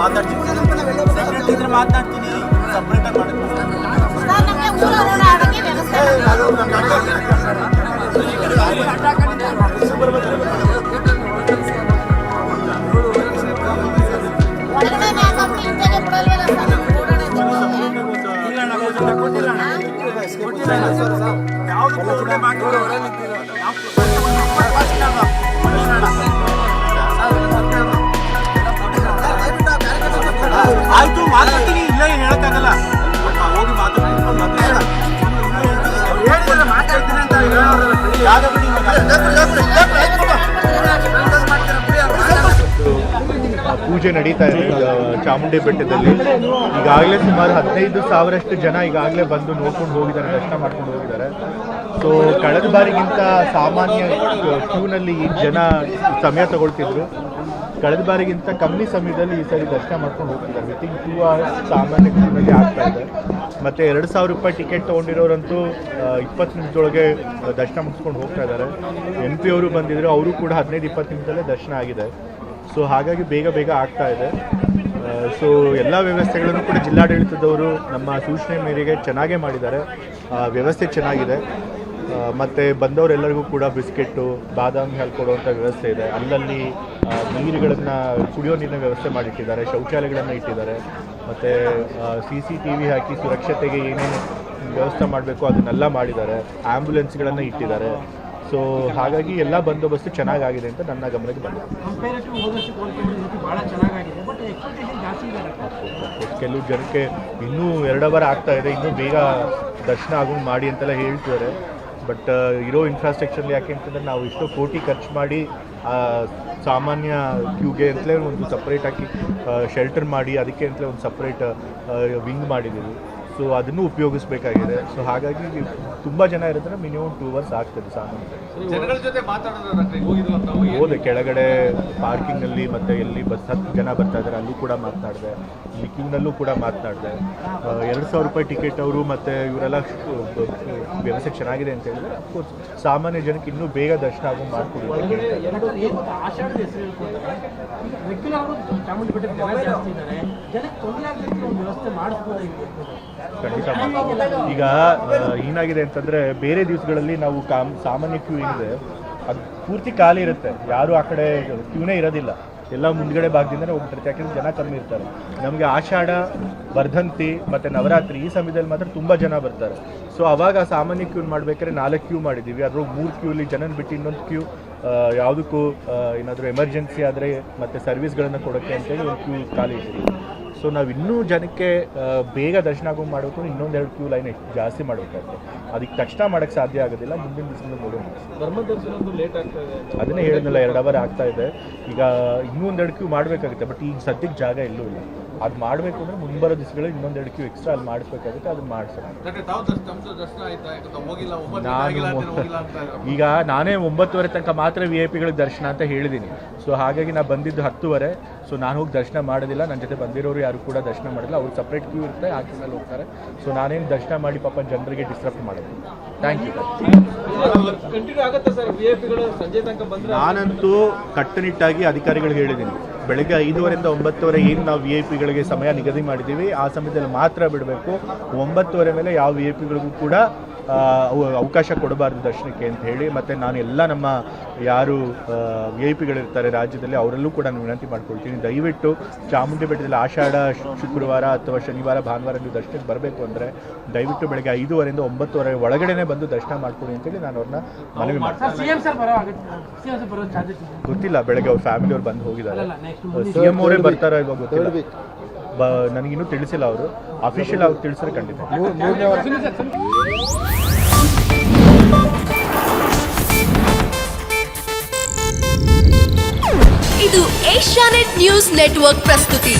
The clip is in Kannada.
ಮಾತಾಡ್ತೀನಿ ಮಾತಾಡ್ತೀನಿ ಸಪ್ರೇಟಾಗಿ ಆಯ್ತು ಮಾತಾಡ್ತೀನಿ ಇಲ್ಲ ಏನು ಹೇಳಕ್ಕಾಗಲ್ಲ ಹೋಗಿ ಮಾತಾಡ್ತೀನಿ ಅಂತ ಜಾಗ ಬಿಡಿ ಪೂಜೆ ನಡೀತಾ ಇದೆ ಚಾಮುಂಡಿ ಬೆಟ್ಟದಲ್ಲಿ. ಈಗಾಗಲೇ ಸುಮಾರು 15,000 ಜನ ಈಗಾಗಲೇ ಬಂದು ನೋಡ್ಕೊಂಡು ಹೋಗಿದ್ದಾರೆ, ದರ್ಶನ ಮಾಡ್ಕೊಂಡು ಹೋಗಿದ್ದಾರೆ. ಸೊ ಕಳೆದ ಬಾರಿಗಿಂತ ಸಾಮಾನ್ಯ ಕ್ಯೂನಲ್ಲಿ ಈಗ ಜನ ಸಮಯ ತಗೊಳ್ತಿದ್ರು. ಕಳೆದ ಬಾರಿಗಿಂತ ಕಮ್ಮಿ ಸಮಯದಲ್ಲಿ ಈ ಸರಿ ದರ್ಶನ ಮಾಡ್ಕೊಂಡು ಹೋಗ್ತಿದ್ದಾರೆ. ವಿತಿನ್ 2 hours ಸಾಮಾನ್ಯ ಕ್ಯೂನಲ್ಲಿ ಆಗ್ತಾ ಇದೆ. ಮತ್ತು 2,000 ರೂಪಾಯಿ ಟಿಕೆಟ್ ತೊಗೊಂಡಿರೋರಂತೂ 20 ನಿಮಿಷದೊಳಗೆ ದರ್ಶನ ಮುಗಿಸ್ಕೊಂಡು ಹೋಗ್ತಾ ಇದ್ದಾರೆ. MP ಅವರು ಬಂದಿದ್ರು, ಅವರು ಕೂಡ 15-20 ನಿಮಿಷದಲ್ಲೇ ದರ್ಶನ ಆಗಿದೆ. ಸೊ ಹಾಗಾಗಿ ಬೇಗ ಬೇಗ ಆಗ್ತಾ ಇದೆ. ಸೊ ಎಲ್ಲ ವ್ಯವಸ್ಥೆಗಳನ್ನು ಕೂಡ ಜಿಲ್ಲಾಡಳಿತದವರು ನಮ್ಮ ಸೂಚನೆ ಮೇರೆಗೆ ಚೆನ್ನಾಗೇ ಮಾಡಿದ್ದಾರೆ. ವ್ಯವಸ್ಥೆ ಚೆನ್ನಾಗಿದೆ. ಮತ್ತು ಬಂದವರೆಲ್ಲರಿಗೂ ಕೂಡ ಬಿಸ್ಕೆಟ್ಟು ಬಾದಾಮಿ ಹಾಲು ಕೊಡುವಂಥ ವ್ಯವಸ್ಥೆ ಇದೆ. ಅಲ್ಲಲ್ಲಿ ನೀರುಗಳನ್ನು ಕುಡಿಯೋ ನೀರಿನ ವ್ಯವಸ್ಥೆ ಮಾಡಿಟ್ಟಿದ್ದಾರೆ, ಶೌಚಾಲಯಗಳನ್ನು ಇಟ್ಟಿದ್ದಾರೆ. ಮತ್ತು CCTV ಹಾಕಿ ಸುರಕ್ಷತೆಗೆ ಏನೇನು ವ್ಯವಸ್ಥೆ ಮಾಡಬೇಕು ಅದನ್ನೆಲ್ಲ ಮಾಡಿದ್ದಾರೆ. ಆ್ಯಂಬುಲೆನ್ಸ್ಗಳನ್ನು ಇಟ್ಟಿದ್ದಾರೆ. ಸೊ ಹಾಗಾಗಿ ಎಲ್ಲ ಬಂದೋಬಸ್ತು ಚೆನ್ನಾಗಾಗಿದೆ ಅಂತ ನನ್ನ ಗಮನಕ್ಕೆ ಬಂದಿದೆ. ಕೆಲವು ಜನಕ್ಕೆ ಇನ್ನೂ 2 ಅವರ್ ಆಗ್ತಾ ಇದೆ, ಇನ್ನೂ ಬೇಗ ದರ್ಶನ ಆಗೋಂಗೆ ಮಾಡಿ ಅಂತೆಲ್ಲ ಹೇಳ್ತಿದ್ದಾರೆ. ಬಟ್ ಇರೋ ಇನ್ಫ್ರಾಸ್ಟ್ರಕ್ಚರ್ಲಿ ಯಾಕೆ ಅಂತಂದರೆ ನಾವು ಎಷ್ಟೋ ಕೋಟಿ ಖರ್ಚು ಮಾಡಿ ಸಾಮಾನ್ಯ ಕ್ಯೂಗೆ ಅಂತಲೇ ಒಂದು ಸಪ್ರೇಟ್ ಹಾಕಿ ಶೆಲ್ಟರ್ ಮಾಡಿ ಅದಕ್ಕೆ ಅಂತಲೇ ಒಂದು ಸಪ್ರೇಟ್ ವಿಂಗ್ ಮಾಡಿದ್ದೀವಿ. ಸೊ ಅದನ್ನು ಉಪಯೋಗಿಸ್ಬೇಕಾಗಿದೆ. ಸೊ ಹಾಗಾಗಿ ತುಂಬ ಜನ ಇರೋದ್ರೆ ಮಿನಿಮಮ್ 2 hours ಆಗ್ತದೆ ಸಾಮಾನ್ಯ. ಹೋದೆ ಕೆಳಗಡೆ ಪಾರ್ಕಿಂಗಲ್ಲಿ ಮತ್ತು ಎಲ್ಲಿ ಬಸ್ 10 ಜನ ಬರ್ತಾ ಇದ್ದಾರೆ ಅಲ್ಲೂ ಕೂಡ ಮಾತನಾಡಿದೆ. ಇಲ್ಲಿ ಕ್ಯೂನಲ್ಲೂ ಕೂಡ ಮಾತನಾಡಿದೆ. 2,000 ರೂಪಾಯಿ ಟಿಕೆಟ್ ಅವರು ಮತ್ತು ಇವರೆಲ್ಲ ವ್ಯವಸ್ಥೆ ಚೆನ್ನಾಗಿದೆ ಅಂತ ಹೇಳಿದ್ರೆ ಅಫ್ಕೋರ್ಸ್ ಸಾಮಾನ್ಯ ಜನಕ್ಕೆ ಇನ್ನೂ ಬೇಗ ದರ್ಶನ ಆಗೋ ಮಾಡಿಕೊಡಿ. ಖಂಡಿತ ಈಗ ಏನಾಗಿದೆ ಅಂತಂದರೆ ಬೇರೆ ದಿವಸಗಳಲ್ಲಿ ನಾವು ಸಾಮಾನ್ಯ ಕ್ಯೂ ಏನಿದೆ ಅದು ಪೂರ್ತಿ ಖಾಲಿ ಇರುತ್ತೆ, ಯಾರು ಆ ಕಡೆ ಕ್ಯೂನೇ ಇರೋದಿಲ್ಲ, ಎಲ್ಲ ಮುಂದ್ಗಡೆ ಭಾಗದಿಂದನೇ ಹೋಗ್ಬಿಟ್ಟಿರುತ್ತೆ. ಯಾಕೆಂದರೆ ಜನ ಕಮ್ಮಿ ಇರ್ತಾರೆ. ನಮಗೆ ಆಷಾಢ, ವರ್ಧಂತಿ ಮತ್ತು ನವರಾತ್ರಿ ಈ ಸಮಯದಲ್ಲಿ ಮಾತ್ರ ತುಂಬ ಜನ ಬರ್ತಾರೆ. ಸೊ ಅವಾಗ ಸಾಮಾನ್ಯ ಕ್ಯೂ ಮಾಡಬೇಕಾದ್ರೆ 4 ಕ್ಯೂ ಮಾಡಿದ್ದೀವಿ. ಅದ್ರಲ್ಲಿ 3 ಕ್ಯೂಲಿ ಜನನ ಬಿಟ್ಟು ಇನ್ನೊಂದು ಕ್ಯೂ ಯಾವುದಕ್ಕೂ ಏನಾದರೂ ಎಮರ್ಜೆನ್ಸಿ ಆದರೆ ಮತ್ತು ಸರ್ವಿಸ್ಗಳನ್ನು ಕೊಡೋಕ್ಕೆ ಅಂತೇಳಿ ಒಂದು ಕ್ಯೂ ಖಾಲಿ ಇದ್ದೀವಿ. ಸೊ ನಾವು ಇನ್ನೂ ಜನಕ್ಕೆ ಬೇಗ ದರ್ಶನ ಆಗೋ ಮಾಡಬೇಕು, ಇನ್ನೊಂದೆರಡು ಕ್ಯೂ ಲೈನ್ ಜಾಸ್ತಿ ಮಾಡಬೇಕಾಗುತ್ತೆ. ಅದಕ್ಕೆ ತಕ್ಷಣ ಮಾಡೋಕ್ಕೆ ಸಾಧ್ಯ ಆಗೋದಿಲ್ಲ, ಮುಂದಿನ ದಿವಸದಲ್ಲಿ ನೋಡೋಣ. ಧರ್ಮ ದರ್ಶನ ಲೇಟ್ ಆಗ್ತಾ ಇದೆ, ಅದನ್ನೇ ಹೇಳಿದ್ನಲ್ಲ 2 ಅವರ್ ಆಗ್ತಾ ಇದೆ. ಈಗ ಇನ್ನೂ 1-2 ಕ್ಯೂ ಮಾಡಬೇಕಾಗುತ್ತೆ. ಬಟ್ ಈಗ ಸದ್ಯಕ್ಕೆ ಜಾಗ ಎಲ್ಲೂ ಇಲ್ಲ. ಅದು ಮಾಡಬೇಕು ಅಂದರೆ ಮುಂಬರೋ ದಿವಸಗಳಲ್ಲಿ ಇನ್ನೊಂದು 2 ಕ್ಯೂ ಎಕ್ಸ್ಟ್ರಾ ಅಲ್ಲಿ ಮಾಡಿಸ್ಬೇಕಾಗುತ್ತೆ. ಅದನ್ನ ಮಾಡಿಸೋಣ. ಈಗ ನಾನೇ 9:30 ತನಕ ಮಾತ್ರ VIP-ಗಳಿಗೆ ದರ್ಶನ ಅಂತ ಹೇಳಿದ್ದೀನಿ. ಸೊ ಹಾಗಾಗಿ ನಾನು ಬಂದಿದ್ದು 10:30. ಸೊ ನಾನು ಹೋಗಿ ದರ್ಶನ ಮಾಡೋದಿಲ್ಲ. ನನ್ನ ಜೊತೆ ಬಂದಿರೋರು ಯಾರು ಕೂಡ ದರ್ಶನ ಮಾಡಿಲ್ಲ. ಅವ್ರು ಸಪ್ರೇಟ್ ಕ್ಯೂ ಇರುತ್ತೆ, ಆ ಕ್ಯೂನಲ್ಲಿ ಹೋಗ್ತಾರೆ. ಸೊ ನಾನೇನು ದರ್ಶನ ಮಾಡಿ ಪಾಪ ಜನರಿಗೆ ಡಿಸ್ಟರ್ಬ್ ಮಾಡೋದು. Thank you. ನಾನಂತೂ ಕಟ್ಟುನಿಟ್ಟಾಗಿ ಅಧಿಕಾರಿಗಳಿಗೆ ಹೇಳಿದ್ದೀನಿ, ಬೆಳಗ್ಗೆ 5:30 ರಿಂದ 9:30 ಏನು ನಾವು VIP-ಗಳಿಗೆ ಸಮಯ ನಿಗದಿ ಮಾಡಿದ್ದೀವಿ ಆ ಸಮಯದಲ್ಲಿ ಮಾತ್ರ ಬಿಡಬೇಕು. 9:30 ಮೇಲೆ ಯಾವ VIP-ಗಳಿಗೂ ಕೂಡ ಅವಕಾಶ ಕೊಡಬಾರ್ದು ದರ್ಶನಕ್ಕೆ ಅಂತ ಹೇಳಿ. ಮತ್ತು ನಾನು ಎಲ್ಲ ನಮ್ಮ ಯಾರು VIP-ಗಳಿರ್ತಾರೆ ರಾಜ್ಯದಲ್ಲಿ ಅವರಲ್ಲೂ ಕೂಡ ನಾನು ವಿನಂತಿ ಮಾಡ್ಕೊಳ್ತೀನಿ, ದಯವಿಟ್ಟು ಚಾಮುಂಡಿ ಬೆಟ್ಟದಲ್ಲಿ ಆಷಾಢ ಶುಕ್ರವಾರ ಅಥವಾ ಶನಿವಾರ ಭಾನುವಾರ ನೀವು ದರ್ಶನಕ್ಕೆ ಬರಬೇಕು ಅಂದರೆ ದಯವಿಟ್ಟು ಬೆಳಗ್ಗೆ 5:30 ರಿಂದ 9:30 ಒಳಗಡೆ ಬಂದು ದರ್ಶನ ಮಾಡ್ಕೊಡಿ ಅಂತೇಳಿ ನಾನು ಅವ್ರನ್ನ ಮನವಿ ಮಾಡ್ತೀನಿ. ಗೊತ್ತಿಲ್ಲ, ಬೆಳಗ್ಗೆ ಅವ್ರ ಫ್ಯಾಮಿಲಿ ಅವ್ರು ಬಂದು ಹೋಗಿದ್ದಾರೆ. CM ಅವರೇ ಬರ್ತಾರೋ ಇವಾಗ ಗೊತ್ತಿಲ್ಲ, ನನಗಿನ್ನೂ ತಿಳಿಸಿಲ್ಲ. ಅವರು ಅಫಿಷಿಯಲ್ ಆಗಿ ತಿಳಿಸಿದ್ರೆ ಖಂಡಿತ. ಇದು ಏಷ್ಯಾನೆಟ್ ನ್ಯೂಸ್ ನೆಟ್ವರ್ಕ್ ಪ್ರಸ್ತುತಿ.